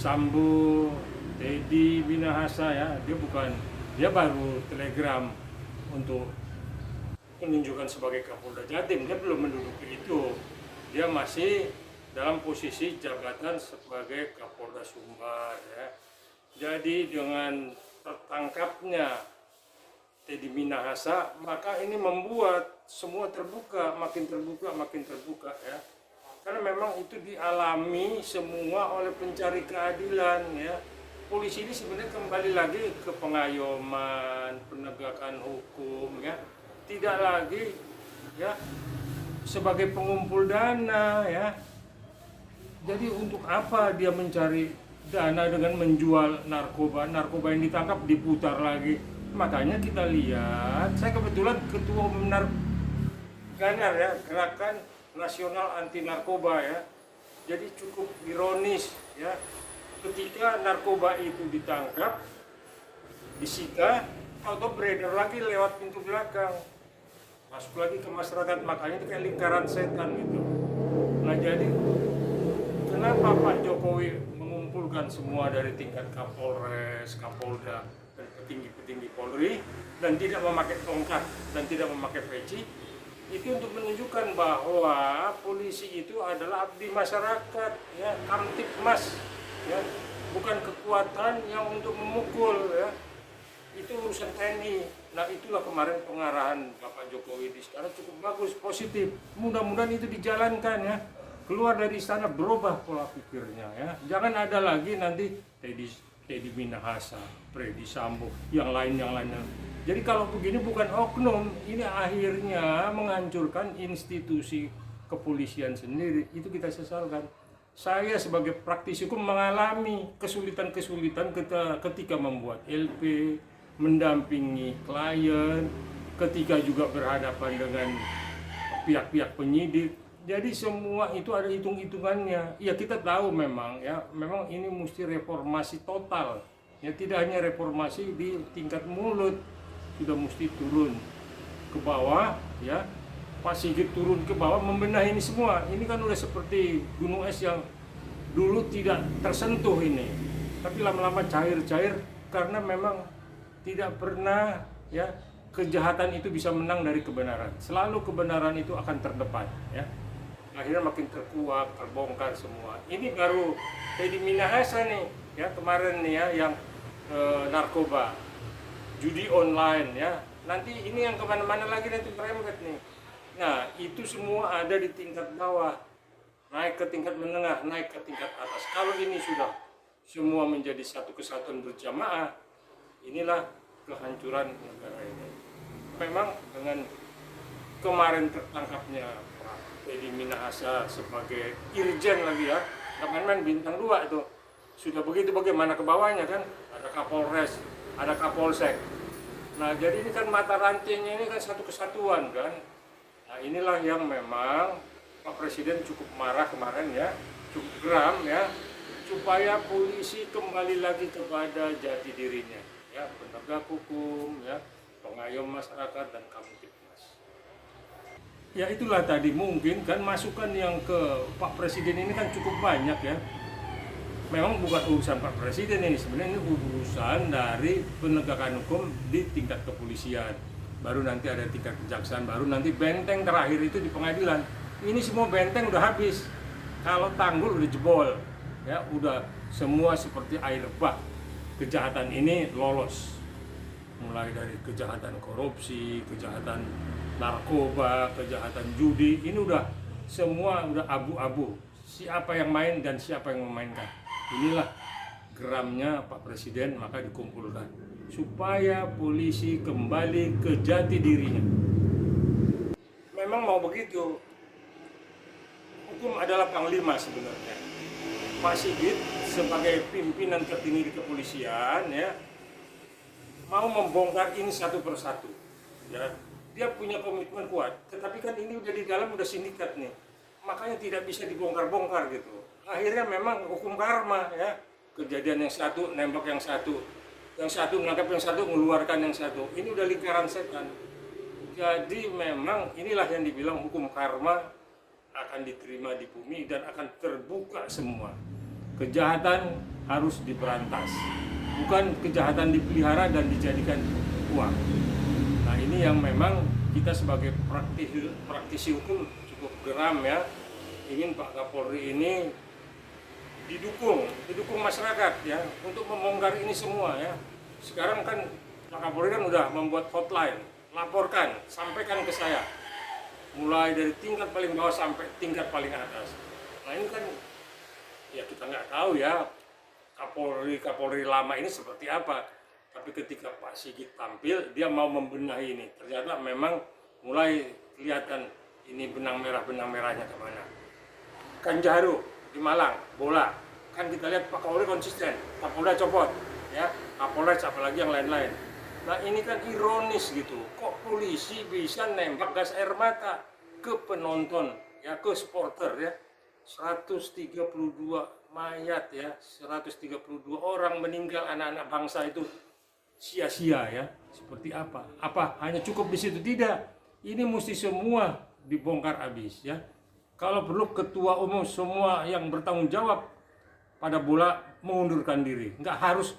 Sambo, Teddy Minahasa ya, dia baru telegram untuk menunjukkan sebagai Kapolda Jatim, dia belum menduduki itu. Dia masih dalam posisi jabatan sebagai Kapolda Sumbar ya. Jadi dengan tertangkapnya Teddy Minahasa, maka ini membuat semua terbuka, makin terbuka ya. Karena memang itu dialami semua oleh pencari keadilan ya. Polisi ini sebenarnya kembali lagi ke pengayoman, penegakan hukum ya. Tidak lagi ya sebagai pengumpul dana ya. Jadi untuk apa dia mencari dana dengan menjual narkoba? Narkoba yang ditangkap diputar lagi. Makanya kita lihat, saya kebetulan ketua umum Ganar ya, Gerakan Nasional Anti Narkoba ya. Jadi cukup ironis ya, ketika narkoba itu ditangkap, disita, atau beredar lagi lewat pintu belakang, masuk lagi ke masyarakat. Makanya itu kayak lingkaran setan gitu. Nah jadi kenapa Pak Jokowi mengumpulkan semua dari tingkat Kapolres, Kapolda, dan petinggi-petinggi Polri, dan tidak memakai tongkat dan tidak memakai peci? Itu untuk menunjukkan bahwa polisi itu adalah abdi masyarakat, ya, kamtipmas, ya, bukan kekuatan yang untuk memukul, ya. Itu urusan TNI. Nah itulah kemarin pengarahan Bapak Jokowi di istana cukup bagus, positif. Mudah-mudahan itu dijalankan ya. Keluar dari istana berubah pola pikirnya ya. Jangan ada lagi nanti Teddy Minahasa, Freddy Sambo, yang lainnya. Jadi kalau begini bukan oknum, ini akhirnya menghancurkan institusi kepolisian sendiri. Itu kita sesalkan. Saya sebagai praktisi hukum mengalami kesulitan-kesulitan ketika membuat LP, mendampingi klien, ketika juga berhadapan dengan pihak-pihak penyidik. Jadi semua itu ada hitung-hitungannya. Ya kita tahu memang ya, memang ini mesti reformasi total. Ya tidak hanya reformasi di tingkat mulut, sudah mesti turun ke bawah ya. Pak Sigit turun ke bawah membenahi ini semua. Ini kan udah seperti gunung es yang dulu tidak tersentuh ini, tapi lama-lama cair-cair karena memang tidak pernah ya kejahatan itu bisa menang dari kebenaran. Selalu kebenaran itu akan terdepan ya. Akhirnya makin terkuak, terbongkar semua. Ini baru Teddy Minahasa nih ya, kemarin nih ya, yang narkoba, judi online ya. Nanti ini yang kemana-mana lagi nanti merembet nih. Nah itu semua ada di tingkat bawah, naik ke tingkat menengah, naik ke tingkat atas. Kalau ini sudah semua menjadi satu kesatuan berjamaah, inilah kehancuran negara ini. Memang dengan kemarin tertangkapnya Pak Teddy Minahasa sebagai irjen lagi ya, main bintang 2 itu, sudah begitu bagaimana ke bawahnya kan, ada Kapolres, ada Kapolsek. Nah jadi ini kan mata rantainya ini kan satu kesatuan kan. Nah inilah yang memang Pak Presiden cukup marah kemarin ya, cukup geram ya, supaya polisi kembali lagi kepada jati dirinya ya, penegak hukum ya, pengayom masyarakat dan kamtipmas. Ya itulah tadi, mungkin kan masukan yang ke Pak Presiden ini kan cukup banyak ya. Memang bukan urusan Pak Presiden ini, sebenarnya ini urusan dari penegakan hukum di tingkat kepolisian. Baru nanti ada tingkat kejaksaan, baru nanti benteng terakhir itu di pengadilan. Ini semua benteng udah habis. Kalau tanggul udah jebol, ya udah semua seperti air bah. Kejahatan ini lolos. Mulai dari kejahatan korupsi, kejahatan narkoba, kejahatan judi, ini udah semua udah abu-abu. Siapa yang main dan siapa yang memainkan. Inilah geramnya Pak Presiden, maka dikumpulkan supaya polisi kembali ke jati dirinya. Memang mau begitu. Hukum adalah panglima sebenarnya. Pak Sigit sebagai pimpinan tertinggi di kepolisian ya, mau membongkar ini satu persatu. Ya, dia punya komitmen kuat. Tetapi kan ini udah di dalam udah sindikat nih, makanya tidak bisa dibongkar-bongkar gitu. Akhirnya memang hukum karma ya. Kejadian yang satu nembak yang satu menangkap yang satu, mengeluarkan yang satu. Ini udah lingkaran setan. Jadi memang inilah yang dibilang hukum karma akan diterima di bumi dan akan terbuka semua. kejahatan harus diberantas, bukan kejahatan dipelihara dan dijadikan uang. Nah ini yang memang kita sebagai praktisi hukum cukup geram ya, ingin Pak Kapolri ini didukung masyarakat ya untuk membongkar ini semua ya. Sekarang kan Pak Kapolri kan udah membuat hotline, laporkan, sampaikan ke saya, mulai dari tingkat paling bawah sampai tingkat paling atas. Nah ini kan ya kita nggak tahu ya Kapolri lama ini seperti apa, tapi ketika Pak Sigit tampil dia mau membenahi ini, ternyata memang mulai kelihatan ini benang merahnya kemana. Kanjaru di Malang bola kan kita lihat Pak Kapolri konsisten, Kapolda copot ya, Kapolres apalagi yang lain-lain. Nah ini kan ironis gitu, kok polisi bisa nembak gas air mata ke penonton ya, ke supporter ya. 132 mayat ya, 132 orang meninggal, anak-anak bangsa itu sia-sia ya. Seperti apa? Apa hanya cukup di situ? Tidak. Ini mesti semua dibongkar habis ya. Kalau perlu ketua umum semua yang bertanggung jawab pada bola mengundurkan diri. Nggak harus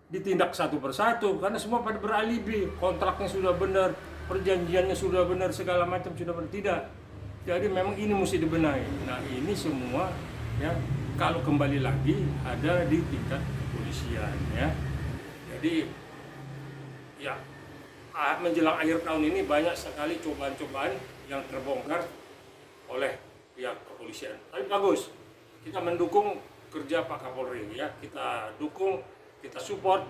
ditindak satu persatu karena semua pada beralibi, kontraknya sudah benar, perjanjiannya sudah benar, segala macam sudah benar. Tidak. Jadi memang ini mesti dibenahi. Nah ini semua ya kalau kembali lagi ada di tingkat kepolisian ya. Jadi ya menjelang akhir tahun ini banyak sekali cobaan-cobaan yang terbongkar oleh pihak kepolisian. Tapi bagus, kita mendukung kerja Pak Kapolri ya. Kita dukung, kita support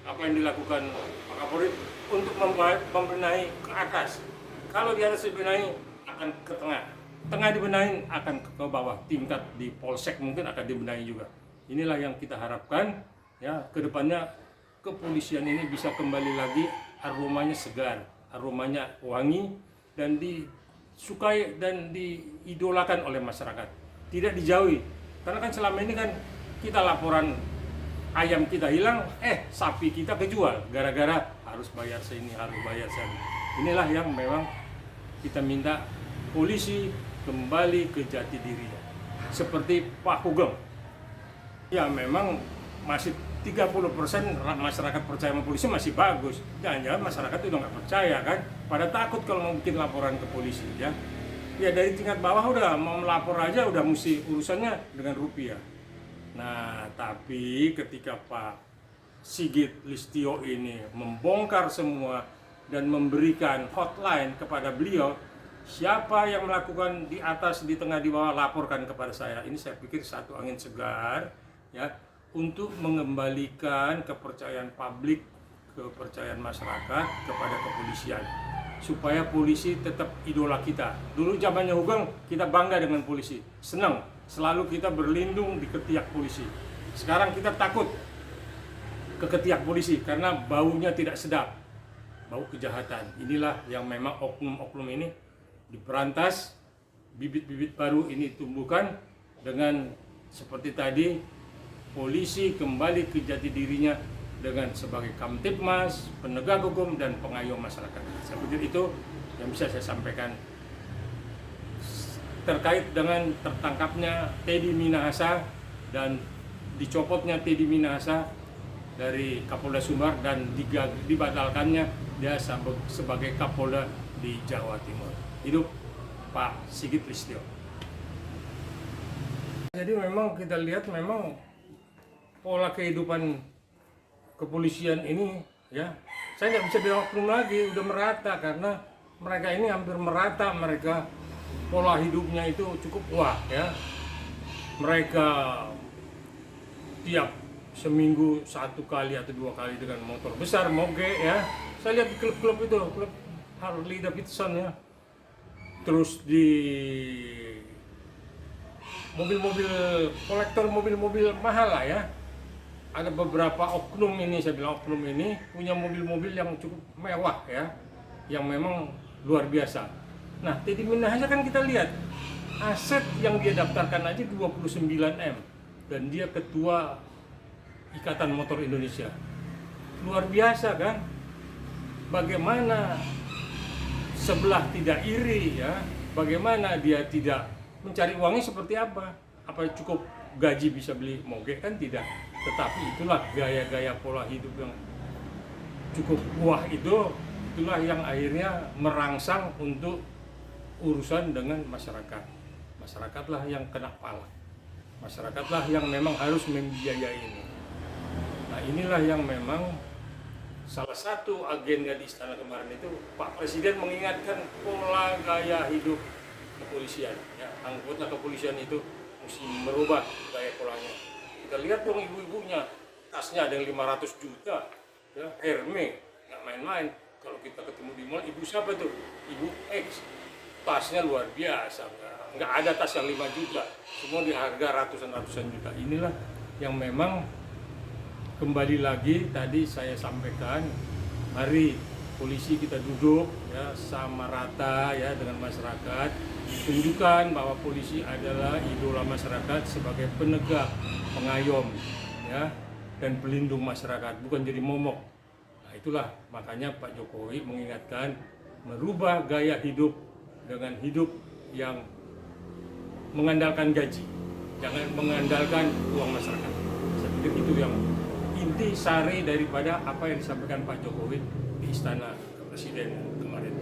apa yang dilakukan Pak Kapolri untuk membenahi ke atas. Kalau di atas dibenahi akan ke tengah dibenahi akan ke bawah, tingkat di polsek mungkin akan dibenahi juga. Inilah yang kita harapkan ya, kedepannya kepolisian ini bisa kembali lagi aromanya segar, aromanya wangi dan disukai dan diidolakan oleh masyarakat, tidak dijauhi. Karena kan selama ini kan kita laporan ayam kita hilang, sapi kita kejual gara-gara harus bayar sini, harus bayar sini. Inilah yang memang kita minta polisi kembali ke jati dirinya. Seperti Pak Hugeng. Ya memang masih 30% masyarakat percaya sama polisi masih bagus. Jangan-jangan masyarakat itu udah nggak percaya kan. Pada takut kalau mau bikin laporan ke polisi ya. Ya dari tingkat bawah udah mau melapor aja udah mesti urusannya dengan rupiah. Nah tapi ketika Pak Sigit Listio ini membongkar semua dan memberikan hotline kepada beliau, siapa yang melakukan di atas, di tengah, di bawah, laporkan kepada saya. Ini saya pikir satu angin segar ya untuk mengembalikan kepercayaan publik, kepercayaan masyarakat kepada kepolisian, supaya polisi tetap idola kita. Dulu zamannya Hugeng kita bangga dengan polisi, senang, selalu kita berlindung di ketiak polisi. Sekarang kita takut ke ketiak polisi karena baunya tidak sedap, bau kejahatan. Inilah yang memang oknum-oknum ini diberantas, bibit-bibit baru ini tumbuhkan dengan seperti tadi, polisi kembali ke jati dirinya dengan sebagai Kamtibmas, penegak hukum dan pengayom masyarakat. Saya pikir itu yang bisa saya sampaikan terkait dengan tertangkapnya Teddy Minahasa dan dicopotnya Teddy Minahasa dari Kapolda Sumbar dan dibatalkannya dia sebagai Kapolda di Jawa Timur. Hidup Pak Sigit Listio. Jadi memang kita lihat memang pola kehidupan kepolisian ini ya, saya nggak bisa bilang oknum lagi, udah merata karena mereka ini hampir merata, mereka pola hidupnya itu cukup wah ya. Mereka tiap seminggu 1 kali atau 2 kali dengan motor besar, moge ya. Saya lihat di klub-klub itu, klub Harley Davidson ya. Terus di mobil-mobil kolektor, mobil-mobil mahal lah ya. Ada beberapa oknum ini, saya bilang oknum ini punya mobil-mobil yang cukup mewah ya, yang memang luar biasa. Nah, Teddy Minahasa kan kita lihat aset yang dia daftarkan aja 29M dan dia ketua Ikatan Motor Indonesia. Luar biasa kan? Bagaimana sebelah tidak iri ya, bagaimana dia tidak mencari uangnya seperti apa? Apa cukup gaji bisa beli moge, kan tidak. Tetapi itulah gaya-gaya pola hidup yang cukup wah itulah yang akhirnya merangsang untuk urusan dengan masyarakat. Masyarakatlah yang kena pala. Masyarakatlah yang memang harus membiayai ini. Nah, inilah yang memang salah satu agenda di istana kemarin itu, Pak Presiden mengingatkan pola gaya hidup kepolisian. Ya, anggota kepolisian itu mesti merubah gaya polanya. Kita lihat dong ibu-ibunya, tasnya ada yang 500 juta, ya, Hermes, nggak main-main. Kalau kita ketemu di mall, ibu siapa tuh? Ibu X, tasnya luar biasa, nggak ada tas yang 5 juta, semua di harga ratusan juta. Inilah yang memang kembali lagi tadi saya sampaikan, mari polisi kita duduk ya sama rata ya dengan masyarakat, tunjukkan bahwa polisi adalah idola masyarakat sebagai penegak, pengayom ya dan pelindung masyarakat, bukan jadi momok. Nah, itulah makanya Pak Jokowi mengingatkan merubah gaya hidup dengan hidup yang mengandalkan gaji, jangan mengandalkan uang masyarakat. Saya pikir itu yang inti sari daripada apa yang disampaikan Pak Jokowi di Istana Presiden kemarin.